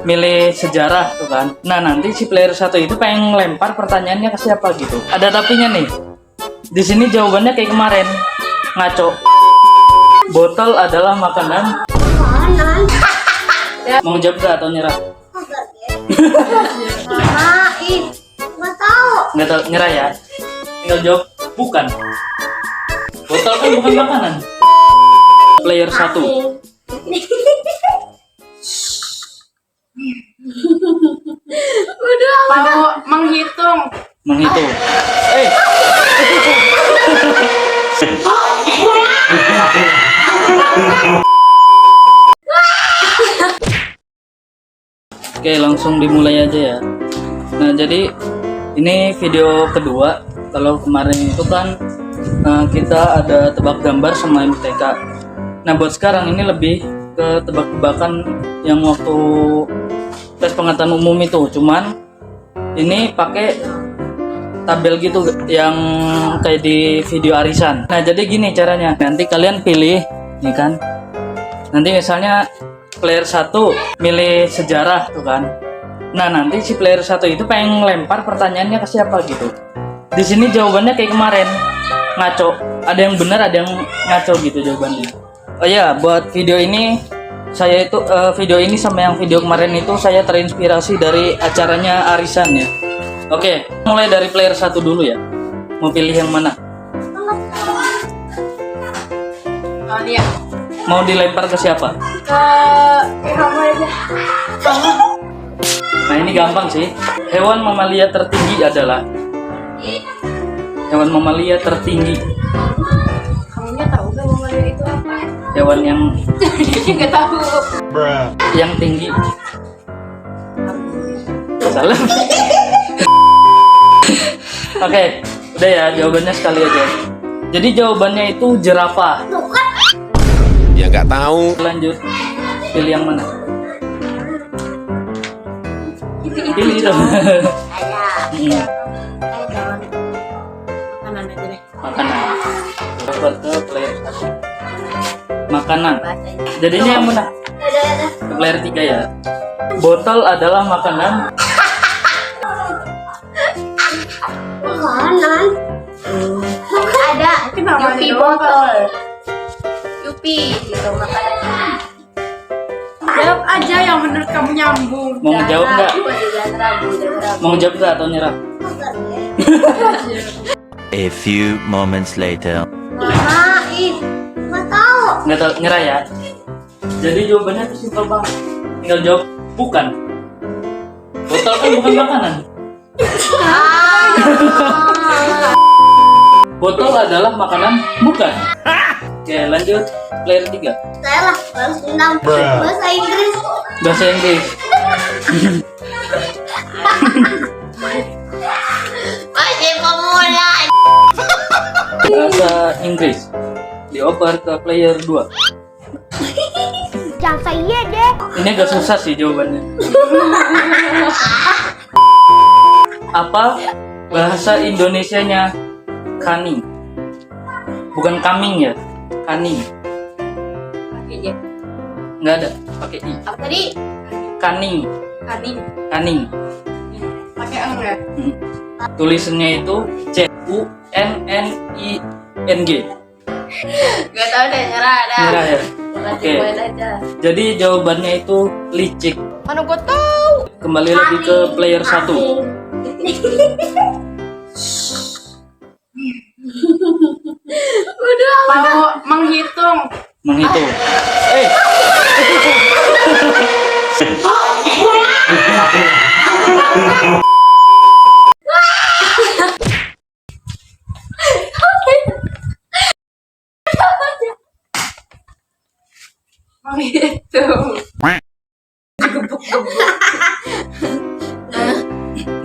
milih sejarah tuh kan. Nah nanti si player satu itu pengen lempar pertanyaannya ke siapa gitu. Ada tapinya nih. Di sini jawabannya kayak kemarin, ngaco. Botol adalah makanan. Mau jawab gak atau nyerah? Nggak tahu. Nggak tahu, nyerah ya. Tinggal jawab bukan. Botol kan bukan makanan. Player satu. Udah. Mau menghitung. Menghitung. Oke, langsung dimulai aja ya. Nah, jadi ini video kedua. Kalau kemarin itu kan kita ada tebak gambar sama MTK. Nah, buat sekarang ini lebih ke tebak-tebakan yang waktu tes pengetahuan umum itu. Cuman ini pakai tabel gitu yang kayak di video arisan. Nah, jadi gini caranya. Nanti kalian pilih, nih kan. Nanti misalnya player satu milih sejarah tuh kan. Nah, nanti si player satu itu pengen lempar pertanyaannya ke siapa gitu. Di sini jawabannya kayak kemarin, ngaco. Ada yang benar, ada yang ngaco gitu jawabannya. Oh ya, buat video ini saya itu video ini sama yang video kemarin itu saya terinspirasi dari acaranya arisan ya. Oke, mulai dari player satu dulu ya. Mau pilih yang mana? Oh dia. Mau dilempar ke siapa? Ke kamu aja. Kamu. Nah, ini gampang sih. Hewan mamalia tertinggi adalah hewan mamalia tertinggi. Kamunya tahu gak mamalia itu apa? Hewan yang Dia nggak tahu. tinggi. Salah. Oke, udah ya, jawabannya sekali aja. Jadi jawabannya itu jerapah. Ya nggak tahu. Lanjut, pilih yang mana? Itu Pilih dong. Ada. Makanan aja deh. Makanan. Dapat ke player satu. Makanan. Bahasanya. Jadinya yang mana? Ada. Ke player 3 ya. Botol adalah makanan. Makanan. Ada. Kenapa Yupi nih, botol. Yupi gitu makanannya. Jawab aja yang menurut kamu nyambung. Mau jawab nggak? Jangan ragu. Mau jawab nggak atau nyerah? A few moments later. Nggak tahu. Nggak tahu, nyerah ya. Jadi jawabannya itu simpel banget. Tinggal jawab bukan. Botol kan bukan makanan. Botol adalah makanan bukan. Oke, lanjut player 3. Saya lah balas dendam. Bahasa Inggris. Bahasa Inggris. Masih pemula. Bahasa Inggris. Dioper ke player 2. Jangan saya deh. Ini agak susah sih jawabannya. Apa bahasa Indonesianya kani? Bukan kaming ya, kani. Pakai aja. Nggak ada, pakai i. Apa tadi? Kaning, Kaning. kaning. Pakai eng ya. Tulisannya itu CUNNING. Gak tahu deh, nyerah dah. Nyerah ya. Oke. Oke. Aja. Jadi jawabannya itu licik. Mana gua tahu. Kembali lagi ke player 1. Udah. Mau menghitung. Menghitung. Menghitung.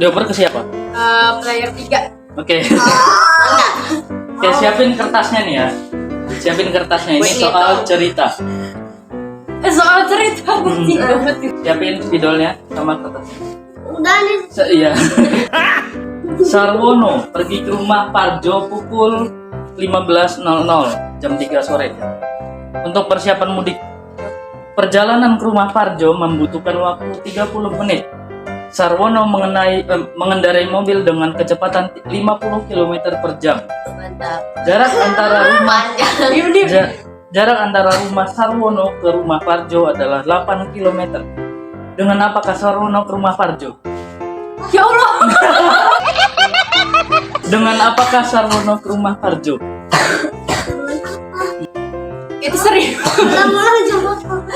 Dioper ke siapa? Player 3. Oke. Oke, siapin kertasnya nih ya. Siapin kertasnya, ini soal cerita. Soal cerita penting banget. Siapin spidolnya sama kertasnya. Udah nih. Iya. Sarwono pergi ke rumah Parjo pukul 15.00 jam 3 sore. Untuk persiapan mudik. Perjalanan ke rumah Parjo membutuhkan waktu 30 menit. Sarwono mengendarai mobil dengan kecepatan 50 km per jam. Mantap. Jarak antara rumah Panjang. jarak antara rumah Sarwono ke rumah Parjo adalah 8 km. Dengan apakah Sarwono ke rumah Parjo? Ya Allah. Dengan apakah Sarwono ke rumah Parjo? Itu serius.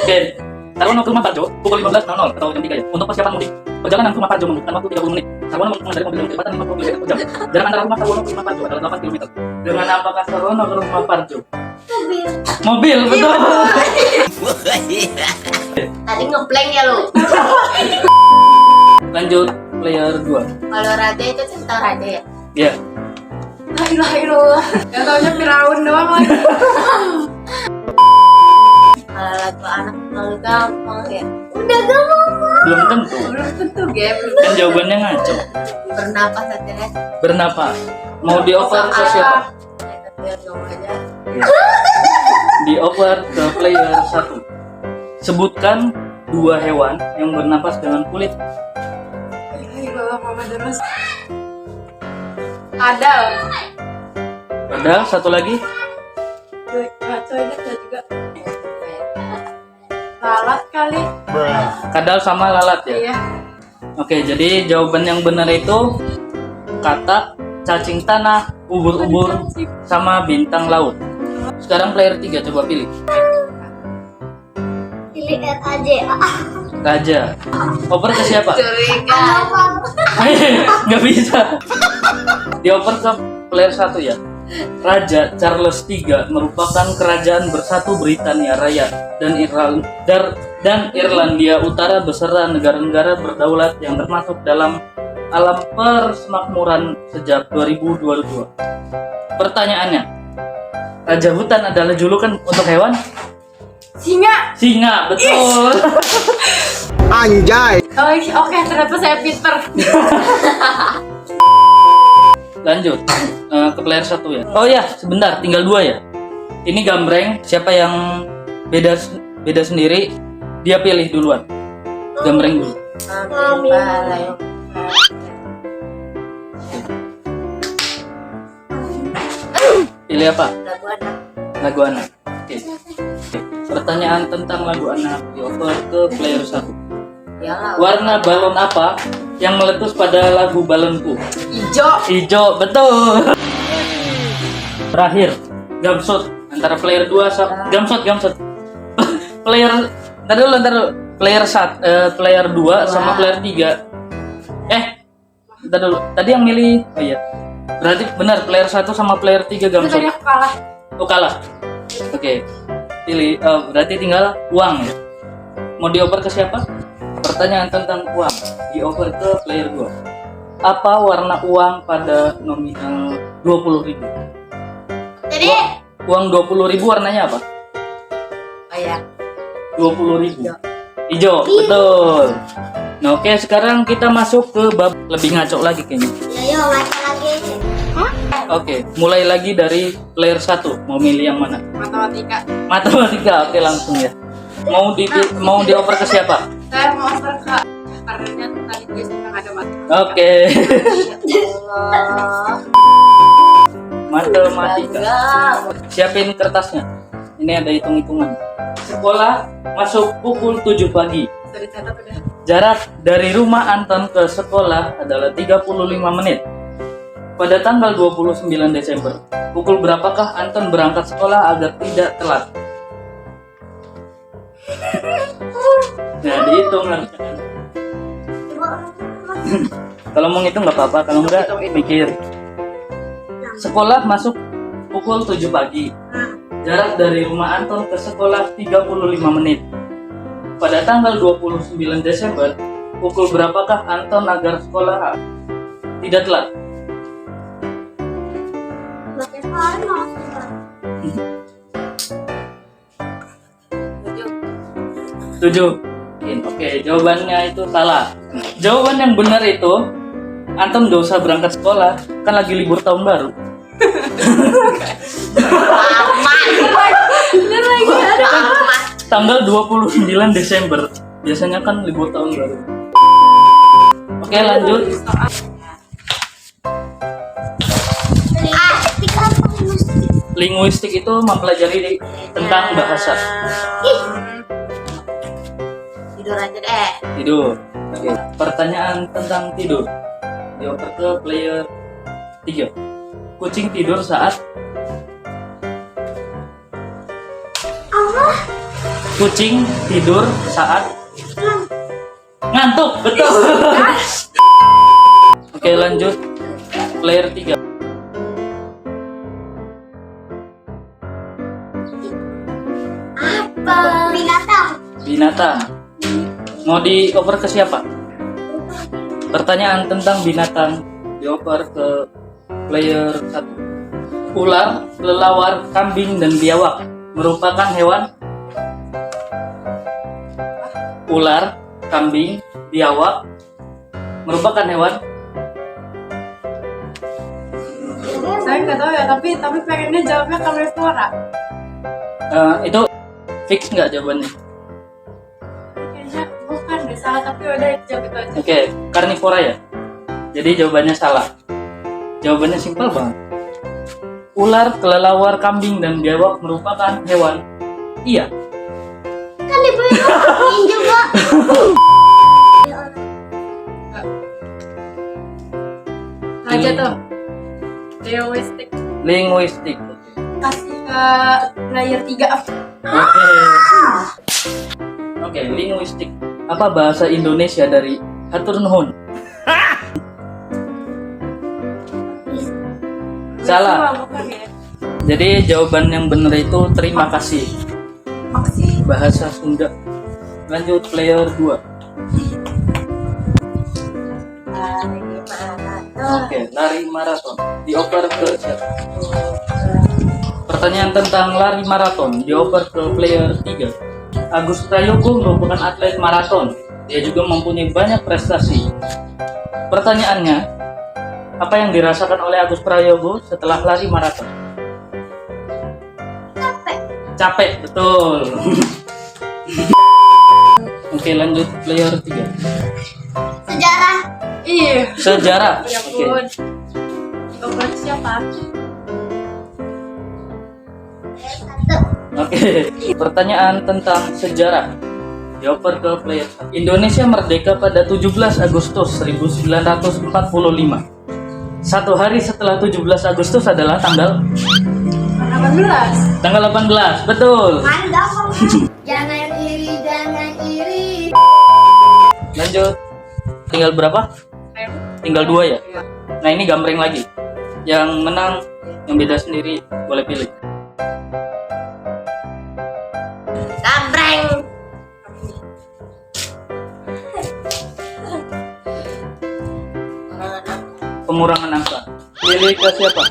Oke, Sarwono ke rumah Parjo pukul 15.00 atau jam 3 ya. Untuk persiapan mudik, perjalanan ke rumah Parjo membutuhkan waktu 30 menit. Sarwono mengendarai mobil dengan kecepatan 50 km per jam. Jarak antara rumah Sarwono ke rumah Parjo adalah 8 km. Dengan apakah Sarwono ke rumah Parjo? Mobil, betul. Tadi ngeblank ya lu. Lanjut player 2. Kalau raja itu tentang raja ya. Ya. La ilaha illallah. Yang taunya Firaun doang lagi. Kalau lagu anak terlalu gampang ya. Udah gampang. Belum tentu. Belum tentu, Gap. Kan jawabannya ngaco. Bernapas aja deh. Bernapas. Mau dioper ke siapa? Biar ngomong aja. Dioper ke player 1. Sebutkan 2 hewan yang bernapas dengan kulit. La ilaha illallah Muhammad Rasul. Adal. Padahal satu lagi. Coy juga. Lalat kali. Kadal sama lalat ya. Iya. Oke, jadi jawaban yang benar itu katak, cacing tanah, ubur-ubur, sama bintang laut. Sekarang player 3, coba pilih. Pilih RAJ. Raja. Oper ke siapa? Curiga. Nggak bisa. Dioper ke player 1 ya. Raja Charles III merupakan kerajaan bersatu Britania Raya dan Irlandia Utara beserta negara-negara berdaulat yang termasuk dalam alam persemakmuran sejak 2022. Pertanyaannya, Raja Hutan adalah julukan untuk hewan? Singa. Singa, betul. Anjay. Oh, oke, ternyata saya pinter. Lanjut ke player 1 ya. Oh ya, sebentar, tinggal 2 ya. Ini gambreng, siapa yang beda sendiri, dia pilih duluan. Gambreng dulu. Balai. Pilih apa? Lagu anak. Lagu anak. Oke. Pertanyaan tentang lagu anak dioper ke player 1. Ya lah. Warna balon apa yang meletus pada lagu balonku? Ijo. Hijau, betul. Terakhir, gamshot antara player 2 sama gamshot. player ntar dulu. Player 2 sama player 3. Ntar dulu. Tadi yang milih. Oh iya. Berarti benar player 1 sama player 3 Itu gamshot. tadi aku kalah. Oh, kalah. Oke. Pilih berarti tinggal uang ya. Mau dioper ke siapa? Pertanyaan tentang uang dioper ke player 2. Apa warna uang pada nominal 20.000? Jadi. Uang 20.000 warnanya apa? Oh ya. 20.000. Hijau, betul. Nah, oke, sekarang kita masuk ke bab lebih ngaco lagi kayaknya. Ya baca lagi. Oke, mulai lagi dari player 1. Mau milih yang mana? Matematika. Matematika, oke langsung ya. Mau dioper ke siapa? Saya mau over ke karena tadi dia sedang ada matematika. Oke. Allah. Matematika. Siapin kertasnya. Ini ada hitung-hitungan. Sekolah masuk pukul 7 pagi. Bisa dicatat udah. Jarak dari rumah Anton ke sekolah adalah 35 menit. Pada tanggal 29 Desember, pukul berapakah Anton berangkat sekolah agar tidak telat? Nah, dihitung lah. Kalau mau ngitung nggak apa-apa, kalau enggak mikir. Sekolah masuk pukul 7 pagi. Jarak dari rumah Anton ke sekolah 35 menit. Pada tanggal 29 Desember, pukul berapakah Anton agar sekolah tidak telat? Tujuh. Oke, jawabannya itu salah. Jawaban yang benar itu Anton gak usah berangkat sekolah, kan lagi libur tahun baru. Aman. Bener lagi ada aman. tanggal 29 Desember. Biasanya kan libur tahun baru. Oke, lanjut. Linguistik itu mempelajari tentang bahasa. Tidur aja deh. Tidur. Oke. Pertanyaan tentang tidur. Dioper ke player 3. Kucing tidur saat Kucing tidur saat ngantuk. Betul. Oke, lanjut. Player 3. Apa? Binatang. Mau dioper ke siapa? Pertanyaan tentang binatang dioper ke player 1. Ular, kelelawar, kambing, dan biawak merupakan hewan. Ular, kambing, biawak merupakan hewan. Saya nggak tahu ya, tapi pengennya jawabnya karnivora. Itu fix nggak jawabannya? Kayaknya bukan deh, salah, tapi udah jawab itu aja. Oke, karnivora ya. Jadi jawabannya salah. Jawabannya simpel banget. Ular, kelelawar, kambing, dan biawak merupakan hewan. Iya. Kan dibilang juga. Aja tuh. Linguistik. Linguistik. Kasih ke player 3. Oke, linguistik. Apa bahasa Indonesia dari hatur nuhun? Salah. Bukan ya? Jadi jawaban yang benar itu terima kasih. Maksi. Bahasa Sunda. Lanjut player 2. Oke, lari maraton. Dioper ke siapa? Pertanyaan tentang lari maraton dioper ke player 3. Agus Prayogo merupakan atlet maraton. Dia juga mempunyai banyak prestasi. Pertanyaannya, apa yang dirasakan oleh Agus Prayogo setelah lari maraton? Capek, betul. Oke, lanjut player 3. Sejarah. Iya. Sejarah. Ya Oke. ampun. Oper siapa? Oke, pertanyaan tentang sejarah. Dioper ke player 1. Indonesia merdeka pada 17 Agustus 1945. Satu hari setelah 17 Agustus adalah tanggal 18. Tanggal 18, betul. Mantap. Jangan iri, jangan iri. Lanjut. Tinggal berapa? Tinggal 2 ya? Nah, ini gambreng lagi. Yang menang, yang beda sendiri, boleh pilih. Gambreng. Pengurangan angka. Pilih ke siapa?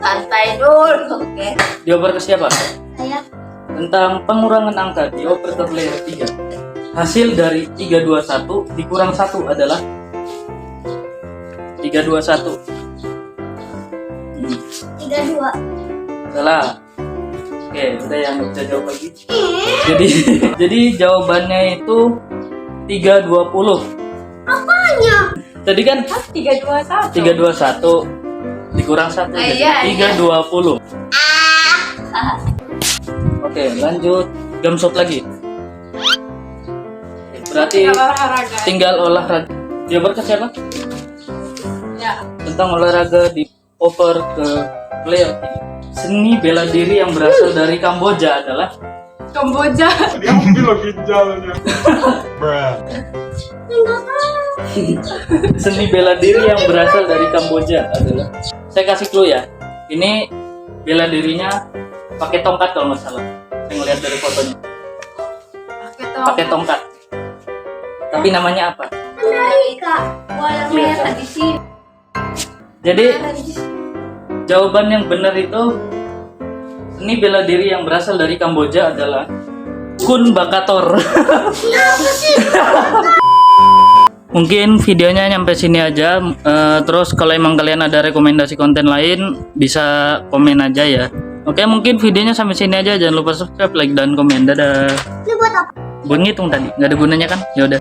Santai dulu. Oke. Dioper ke siapa? Saya. Tentang pengurangan angka, dioper ke player 3. Hasil dari 321 dikurang 1 adalah 321. 32. Salah. Oke, udah yang nggak bisa jawab lagi. Jadi jawabannya itu 320. Apanya? Tadi kan 321. 321 dikurang 1 Iya, jadi 320. Oke, lanjut gamshot lagi. Berarti Tinggal olahraga. tinggal olahraga. Jawaban ke siapa? Ya. Tentang olahraga di over ke player 3. Seni bela diri yang berasal dari Kamboja adalah Kamboja. seni bela diri yang berasal dari Kamboja adalah. Saya kasih clue ya. Ini bela dirinya pakai tongkat kalau nggak salah. Saya ngeliat dari fotonya. Pakai tongkat. Tapi namanya apa? Amerika. Bola merah di sini. Jadi jawaban yang benar itu seni bela diri yang berasal dari Kamboja adalah Kun Bakator. Mungkin videonya nyampe sini aja. Terus kalau emang kalian ada rekomendasi konten lain bisa komen aja ya. Oke, mungkin videonya sampai sini aja. Jangan lupa subscribe, like, dan komen. Dadah. Ini buat apa? Buat ngitung tadi, nggak ada gunanya kan? Ya udah.